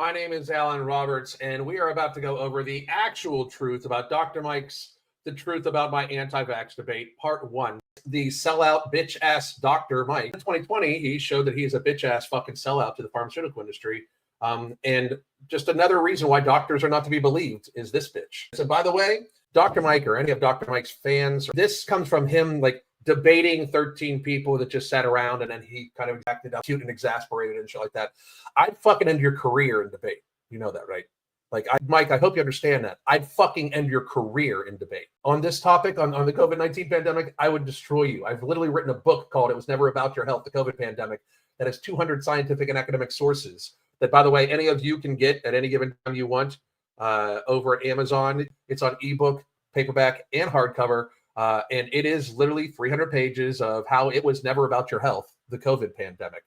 My name is Alan Roberts, and we are about to go over the actual truth about Dr. Mike's The Truth About My Anti-Vax Debate, Part 1. The sellout bitch-ass Dr. Mike. In 2020, he showed that he is a bitch-ass fucking sellout to the pharmaceutical industry. And just another reason why doctors are not to be believed is this bitch. So by the way, Dr. Mike or any of Dr. Mike's fans, this comes from him like debating 13 people that just sat around and then he kind of acted up cute and exasperated and shit like that. I'd fucking end your career in debate. You know that, right? Like, Mike, I hope you understand that. I'd fucking end your career in debate. On this topic, on the COVID-19 pandemic, I would destroy you. I've literally written a book called It Was Never About Your Health, the COVID Pandemic, that has 200 scientific and academic sources that, by the way, any of you can get at any given time you want over at Amazon. It's on ebook, paperback, and hardcover. And it is literally 300 pages of how it was never about your health, the COVID pandemic.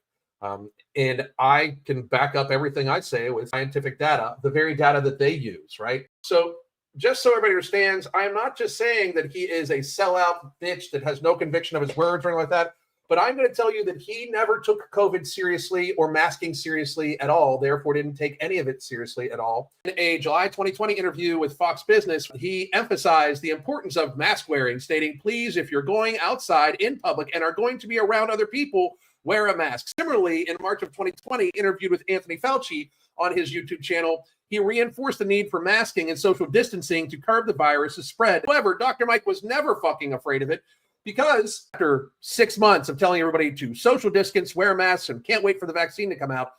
And I can back up everything I say with scientific data, the very data that they use, right? So just so everybody understands, I am not just saying that he is a sellout bitch that has no conviction of his words or anything like that, but I'm going to tell you that he never took COVID seriously or masking seriously at all, therefore didn't take any of it seriously at all. In a July 2020 interview with Fox Business, he emphasized the importance of mask wearing, stating, please, if you're going outside in public and are going to be around other people, wear a mask. Similarly, in March of 2020, interviewed with Anthony Fauci on his YouTube channel, he reinforced the need for masking and social distancing to curb the virus's spread. However, Dr. Mike was never fucking afraid of it because after 6 months of telling everybody to social distance, wear masks, and can't wait for the vaccine to come out,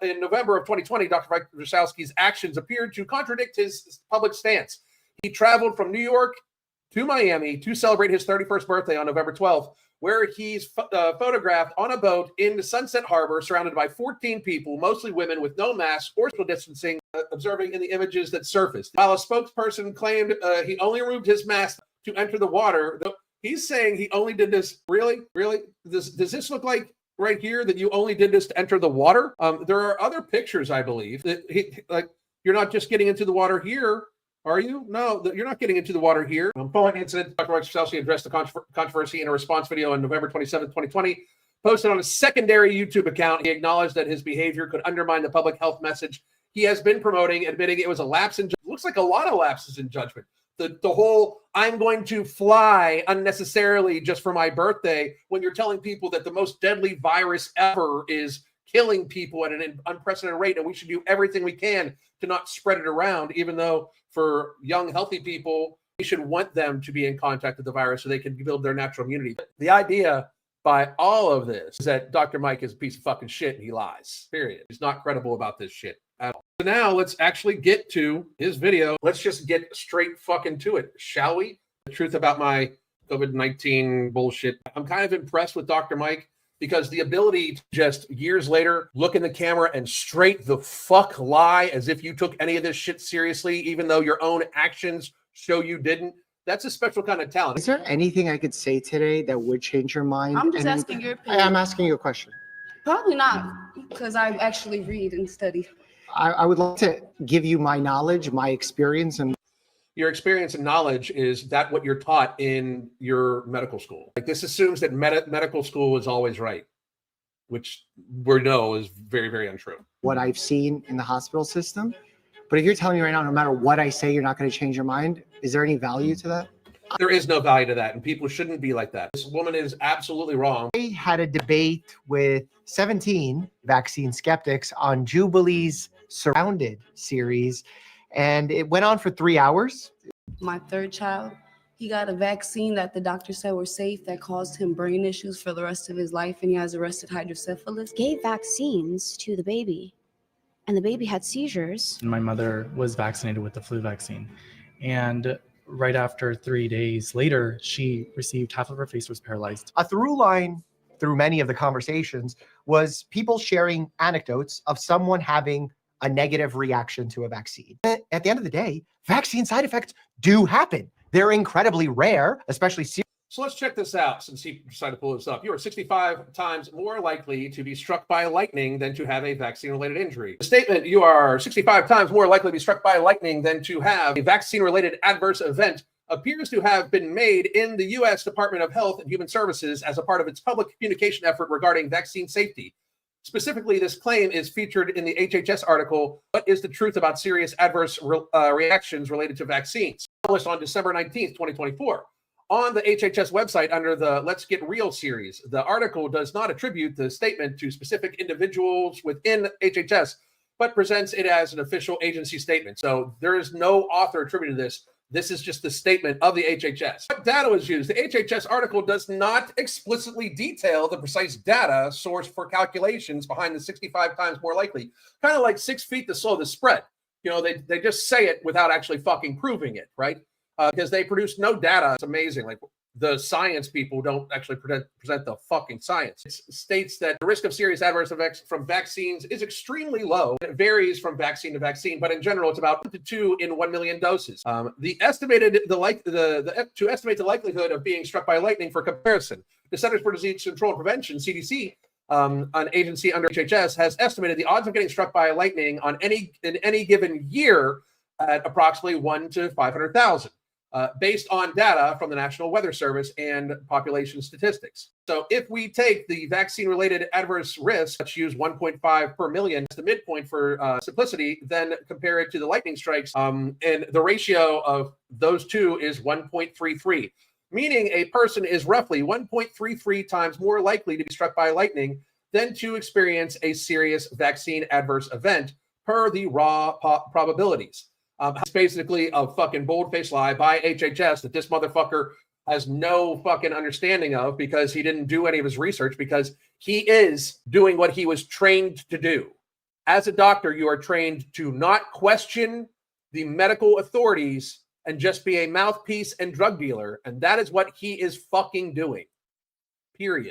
in November of 2020, Dr. Mike Wazowski's actions appeared to contradict his public stance. He traveled from New York to Miami to celebrate his 31st birthday on November 12th, where he's photographed on a boat in the Sunset Harbor, surrounded by 14 people, mostly women with no masks or social distancing, observing in the images that surfaced. While a spokesperson claimed he only removed his mask to enter the water, he's saying he only did this. Really? Does this look like right here that you only did this to enter the water? There are other pictures, I believe, that you're not just getting into the water here. Are you? No, you're not getting into the water here. Following incident, Dr. Mike Wazowski addressed the controversy in a response video on November 27, 2020, posted on a secondary YouTube account. He acknowledged that his behavior could undermine the public health message he has been promoting, admitting it was a lapse in judgment. Looks like a lot of lapses in judgment. The whole, I'm going to fly unnecessarily just for my birthday, when you're telling people that the most deadly virus ever is killing people at an unprecedented rate, and we should do everything we can to not spread it around, even though for young, healthy people, we should want them to be in contact with the virus so they can build their natural immunity. The idea by all of this is that Dr. Mike is a piece of fucking shit and he lies, period. He's not credible about this shit at all. So now let's actually get to his video. Let's just get straight fucking to it, shall we? The truth about my COVID-19 bullshit. I'm kind of impressed with Dr. Mike, because the ability to just years later look in the camera and straight the fuck lie as if you took any of this shit seriously, even though your own actions show you didn't, that's a special kind of talent. Is there anything I could say today that would change your mind? I'm just asking your opinion. I'm asking you a question. Probably not, because I actually read and study. I would like to give you my knowledge, my experience, and your experience and knowledge is that what you're taught in your medical school. Like, this assumes that medical school is always right, which we know is very, very untrue. What I've seen in the hospital system. But if you're telling me right now, no matter what I say, you're not going to change your mind, is there any value to that? There is no value to that, and people shouldn't be like that. This woman is absolutely wrong. I had a debate with 17 vaccine skeptics on Jubilee's Surrounded series, and it went on for 3 hours. My third child, he got a vaccine that the doctor said were safe that caused him brain issues for the rest of his life, and he has arrested hydrocephalus. Gave vaccines to the baby, and the baby had seizures. My mother was vaccinated with the flu vaccine, and right after 3 days later, she received half of her face was paralyzed. A through line through many of the conversations was people sharing anecdotes of someone having a negative reaction to a vaccine. At the end of the day, vaccine side effects do happen. They're incredibly rare, especially serious. So let's check this out since he decided to pull this up. You are 65 times more likely to be struck by lightning than to have a vaccine-related injury. The statement, you are 65 times more likely to be struck by lightning than to have a vaccine-related adverse event, appears to have been made in the U.S. Department of Health and Human Services as a part of its public communication effort regarding vaccine safety. Specifically, this claim is featured in the HHS article, What is the Truth About Serious Adverse Reactions Related to Vaccines? Published on December 19th, 2024. On the HHS website under the Let's Get Real series, the article does not attribute the statement to specific individuals within HHS, but presents it as an official agency statement. So there is no author attributed to this. This is just the statement of the HHS. What data was used? The HHS article does not explicitly detail the precise data source for calculations behind the 65 times more likely. Kind of like 6 feet to slow the spread. You know, they just say it without actually fucking proving it, right? Because they produce no data. It's amazing. Like the science people don't actually present the fucking science. It states that the risk of serious adverse effects from vaccines is extremely low. It varies from vaccine to vaccine, but in general, it's about 1 to 2 in 1 million doses. To estimate the likelihood of being struck by lightning for comparison, the Centers for Disease Control and Prevention (CDC), an agency under HHS, has estimated the odds of getting struck by lightning in any given year at approximately 1 to 500,000. Based on data from the National Weather Service and population statistics. So if we take the vaccine-related adverse risk, let's use 1.5 per million as the midpoint for simplicity, then compare it to the lightning strikes, and the ratio of those two is 1.33, meaning a person is roughly 1.33 times more likely to be struck by lightning than to experience a serious vaccine adverse event per the raw probabilities. It's basically a fucking bold-faced lie by HHS that this motherfucker has no fucking understanding of because he didn't do any of his research, because he is doing what he was trained to do. As a doctor, you are trained to not question the medical authorities and just be a mouthpiece and drug dealer. And that is what he is fucking doing. Period.